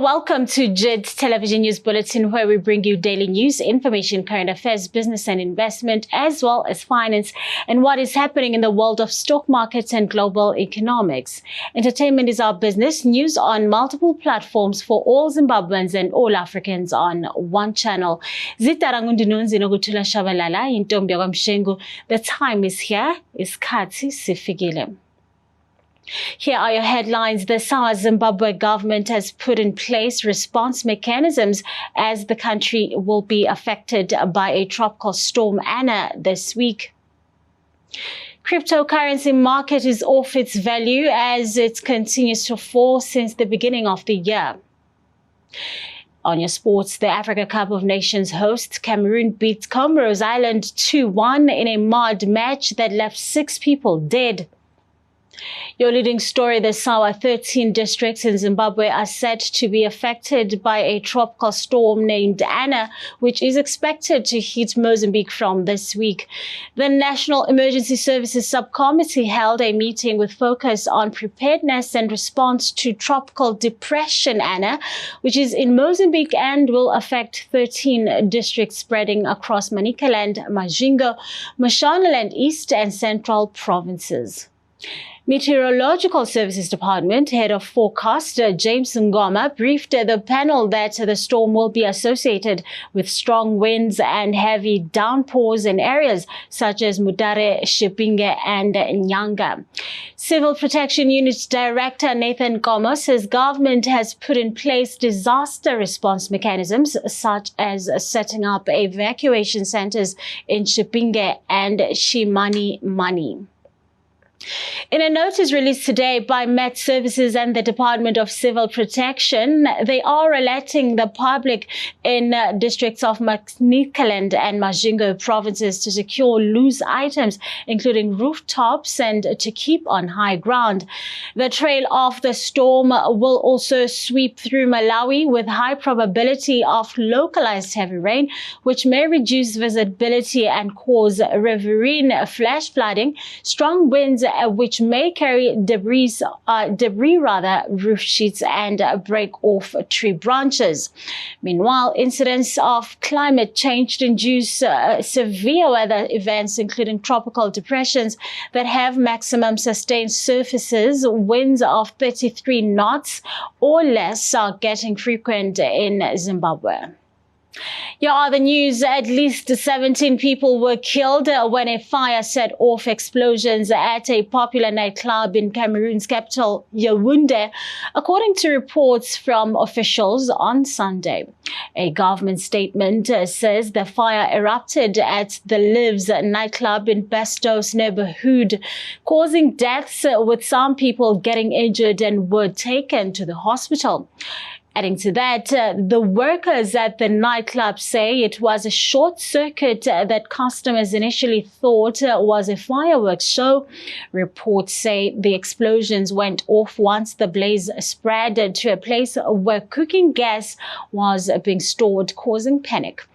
welcome to JIT-TVzw News Bulletin, where we bring you daily news, information, current affairs, business and investment, as well as finance and what is happening in the world of stock markets and global economics. Entertainment is our business. News on multiple platforms for all Zimbabweans and all Africans on one channel. The time is here. Isikhathi sifikile. Here are your headlines. The South Zimbabwe government has put in place response mechanisms as the country will be affected by a tropical storm Anna this week. Cryptocurrency market is off its value as it continues to fall since the beginning of the year. On your sports, the Africa Cup of Nations hosts Cameroon beat Comoros Island 2-1 in a mud match that left 6 people dead. Your leading story this hour: 13 districts in Zimbabwe are said to be affected by a tropical storm named Anna, which is expected to hit Mozambique from this week. The National Emergency Services Subcommittee held a meeting with focus on preparedness and response to tropical depression Anna, which is in Mozambique and will affect 13 districts spreading across Manicaland, Majingo, Mashonaland East and Central provinces. Meteorological Services Department Head of Forecast James Ngoma briefed the panel that the storm will be associated with strong winds and heavy downpours in areas such as Mudare, Shipinge and Nyanga. Civil Protection Unit Director Nathan Gomo says government has put in place disaster response mechanisms such as setting up evacuation centers in Shipinge and Shimani-Mani. In a notice released today by Met Services and the Department of Civil Protection, they are alerting the public in districts of Manicaland and Majingo provinces to secure loose items, including rooftops, and to keep on high ground. The trail of the storm will also sweep through Malawi with high probability of localized heavy rain, which may reduce visibility and cause riverine flash flooding, strong winds which may carry debris, roof sheets and break off tree branches. Meanwhile, incidents of climate change induce severe weather events, including tropical depressions that have maximum sustained surfaces. Winds of 33 knots or less are getting frequent in Zimbabwe. Here are the news. At least 17 people were killed when a fire set off explosions at a popular nightclub in Cameroon's capital, Yaoundé, according to reports from officials on Sunday. A government statement says the fire erupted at the Lives nightclub in Bestos neighborhood, causing deaths, with some people getting injured and were taken to the hospital. Adding to that, the workers at the nightclub say it was a short circuit that customers initially thought was a fireworks show. Reports say the explosions went off once the blaze spread to a place where cooking gas was being stored, causing panic.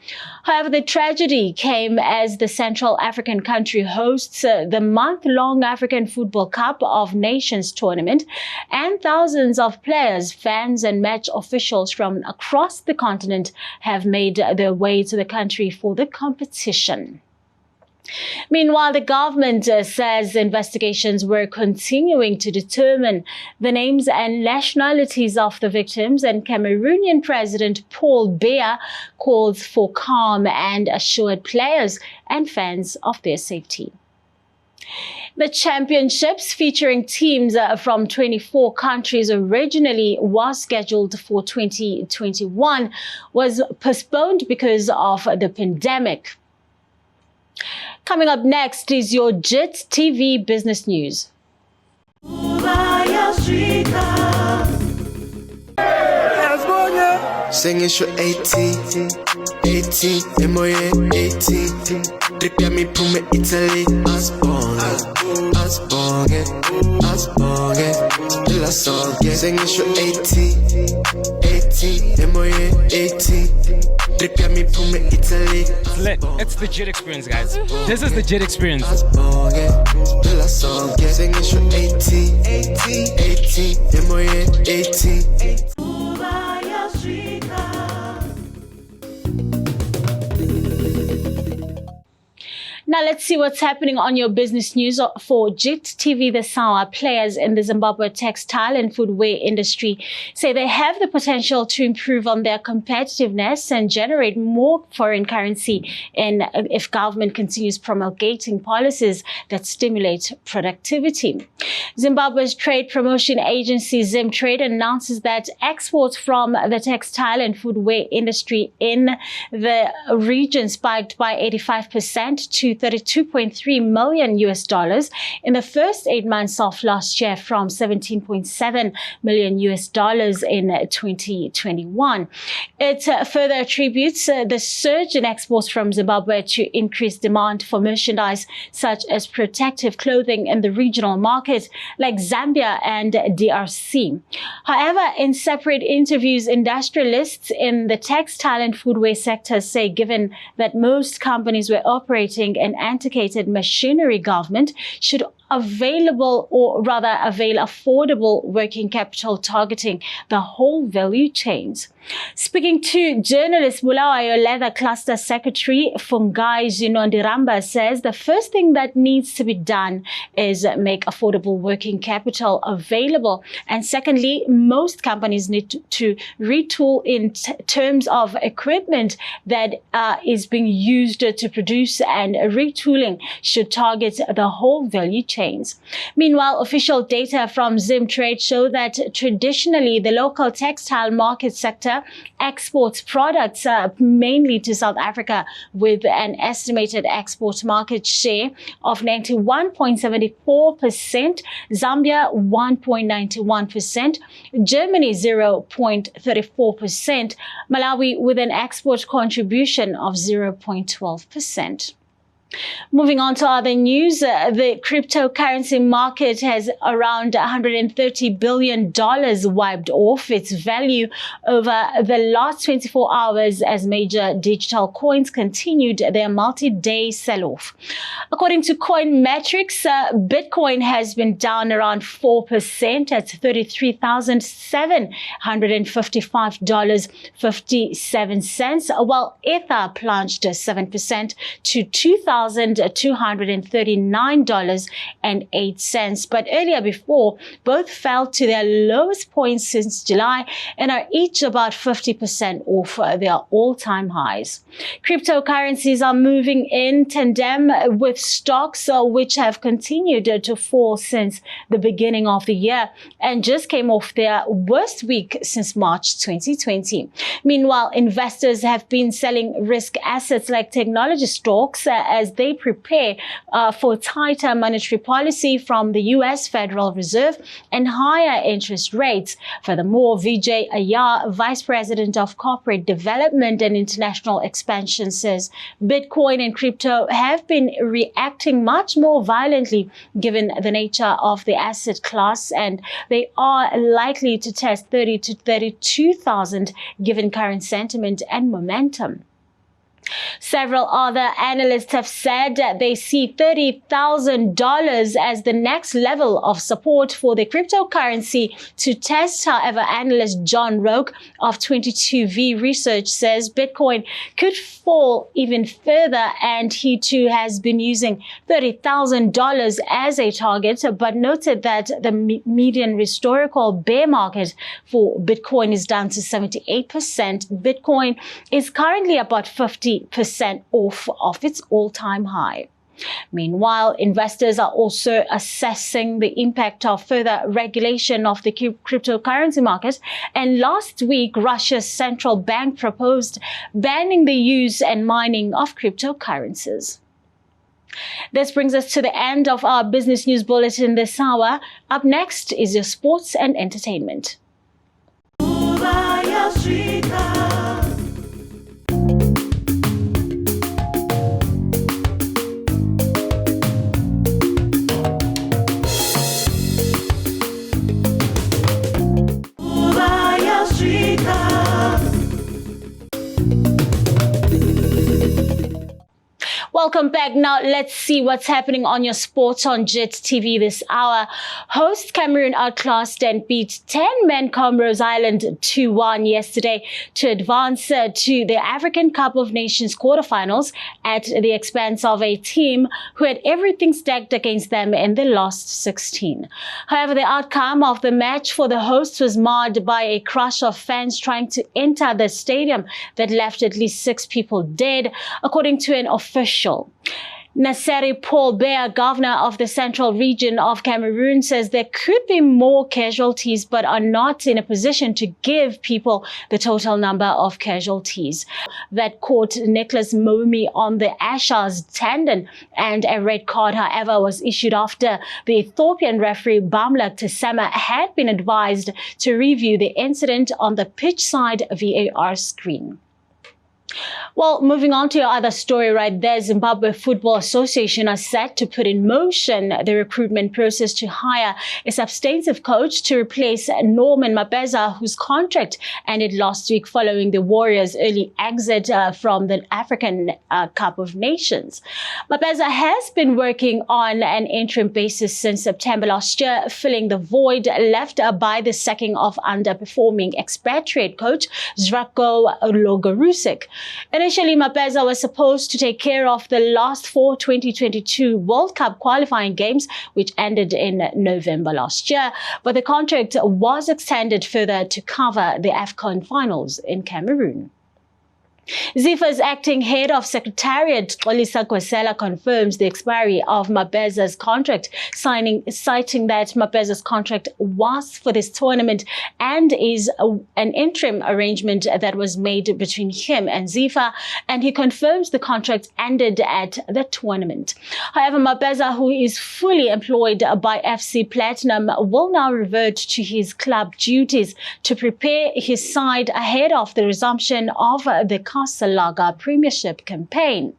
However, the tragedy came as the Central African country hosts the month-long African Football Cup of Nations tournament, and thousands of players, fans and match officials from across the continent have made their way to the country for the competition. Meanwhile, the government says investigations were continuing to determine the names and nationalities of the victims, and Cameroonian President Paul Biya calls for calm and assured players and fans of their safety. The championships, featuring teams from 24 countries originally was scheduled for 2021, was postponed because of the pandemic. Coming up next is your JIT TV business news. Sing it's your 18, 18, MOA 18. Prepare me pour me Italy, Asbonge, de la sangue. Sing it's your 18, 18, MOA 18. Prepare me pour me Italy. It's lit. It's the JIT experience, guys. This is the JIT experience. De la sangue. Sing it's your 18, 18, 18, MOA 18. Now let's see what's happening on your business news for JIT-TVzw. Players in the Zimbabwe textile and footwear industry say they have the potential to improve on their competitiveness and generate more foreign currency if government continues promulgating policies that stimulate productivity. Zimbabwe's trade promotion agency Zimtrade announces that exports from the textile and footwear industry in the region spiked by 85% to $32.3 million in the first 8 months of last year from $17.7 million in 2021. It further attributes the surge in exports from Zimbabwe to increased demand for merchandise such as protective clothing in the regional market like Zambia and DRC. However, in separate interviews, industrialists in the textile and footwear sector say given that most companies were operating an antiquated machinery, government should avail affordable working capital targeting the whole value chains. Speaking to journalists, Bulawayo Leather Cluster Secretary Fungai Zinondiramba says the first thing that needs to be done is make affordable working capital available. And secondly, most companies need to retool in terms of equipment that is being used to produce, and retooling should target the whole value chains. Meanwhile, official data from Zimtrade show that traditionally the local textile market sector exports products mainly to South Africa with an estimated export market share of 91.74%, Zambia 1.91%, Germany 0.34%, Malawi with an export contribution of 0.12%. Moving on to other news, the cryptocurrency market has around $130 billion wiped off its value over the last 24 hours as major digital coins continued their multi-day sell-off. According to Coinmetrics, Bitcoin has been down around 4% at $33,755.57, while Ether plunged 7% to $2,239.08. But earlier before, both fell to their lowest points since July and are each about 50% off their all-time highs. Cryptocurrencies are moving in tandem with stocks which have continued to fall since the beginning of the year and just came off their worst week since March 2020. Meanwhile, investors have been selling risk assets like technology stocks as they prepare for tighter monetary policy from the U.S. Federal Reserve and higher interest rates. Furthermore, Vijay Iyer, Vice President of Corporate Development and International Expansion, says Bitcoin and crypto have been reacting much more violently given the nature of the asset class, and they are likely to test 30 to 32,000 given current sentiment and momentum. Several other analysts have said that they see $30,000 as the next level of support for the cryptocurrency to test. However, analyst John Roque of 22V Research says Bitcoin could fall even further, and he too has been using $30,000 as a target, but noted that the median historical bear market for Bitcoin is down to 78%. Bitcoin is currently about 50% off of its all-time high. Meanwhile, investors are also assessing the impact of further regulation of the cryptocurrency market. And last week, Russia's central bank proposed banning the use and mining of cryptocurrencies. This brings us to the end of our business news bulletin this hour. Up next is your sports and entertainment. Welcome back. Now let's see what's happening on your sports on JIT TV this hour. Host Cameroon outclassed and beat 10-man Comoros Island 2-1 yesterday to advance to the African Cup of Nations quarterfinals at the expense of a team who had everything stacked against them in the last 16. However, the outcome of the match for the hosts was marred by a crush of fans trying to enter the stadium that left at least 6 people dead, according to an official. Naseri Paul Bear, governor of the central region of Cameroon, says there could be more casualties but are not in a position to give people the total number of casualties. That caught Nicholas Momi on the Achilles tendon, and a red card, however, was issued after the Ethiopian referee Bamla Tesema had been advised to review the incident on the pitch side VAR screen. Well, moving on to your other story right there, Zimbabwe Football Association are set to put in motion the recruitment process to hire a substantive coach to replace Norman Mabeza, whose contract ended last week following the Warriors' early exit from the African Cup of Nations. Mabeza has been working on an interim basis since September last year, filling the void left by the sacking of underperforming expatriate coach Zdravko Logorusic. Initially, Mabeza was supposed to take care of the last 4 2022 World Cup qualifying games, which ended in November last year, but the contract was extended further to cover the AFCON finals in Cameroon. ZIFA's acting head of Secretariat, Xolisa Kwesela, confirms the expiry of Mabeza's contract, citing that Mabeza's contract was for this tournament and is an interim arrangement that was made between him and ZIFA, and he confirms the contract ended at the tournament. However, Mabeza, who is fully employed by FC Platinum, will now revert to his club duties to prepare his side ahead of the resumption of the Kasalaga Premiership campaign.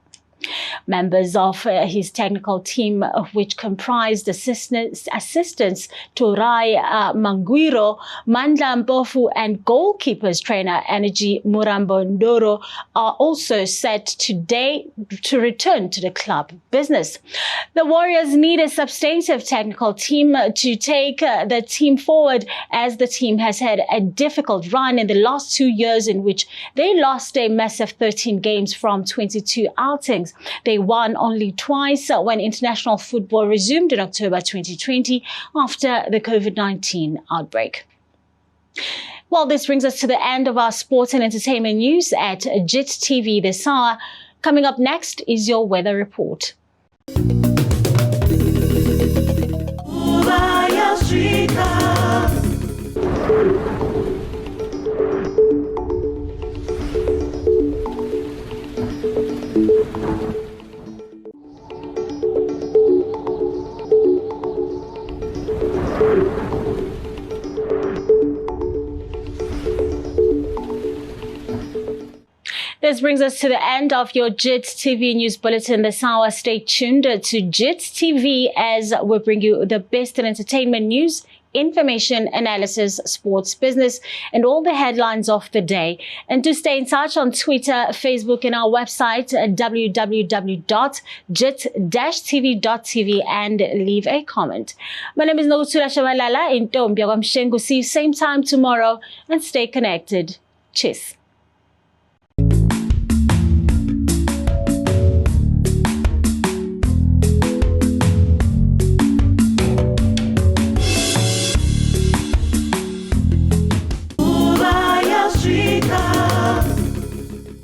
Members of his technical team, which comprised assistants Torai Manguiro, Mandla Mpofu, and goalkeepers trainer Energy Murambo Ndoro, are also set today to return to the club business. The Warriors need a substantive technical team to take the team forward, as the team has had a difficult run in the last 2 years in which they lost a massive 13 games from 22 outings. They won only twice when international football resumed in October 2020 after the COVID-19 outbreak. Well, this brings us to the end of our sports and entertainment news at JIT TV this hour. Coming up next is your weather report. This brings us to the end of your JIT TV news bulletin this hour. Stay tuned to JIT TV as we bring you the best in entertainment news, information, analysis, sports, business, and all the headlines of the day. And to stay in touch on Twitter, Facebook, and our website at www.jit-tv.tv and leave a comment. My name is Nogutsula Shabalala in Tombia. See you same time tomorrow and stay connected. Cheers.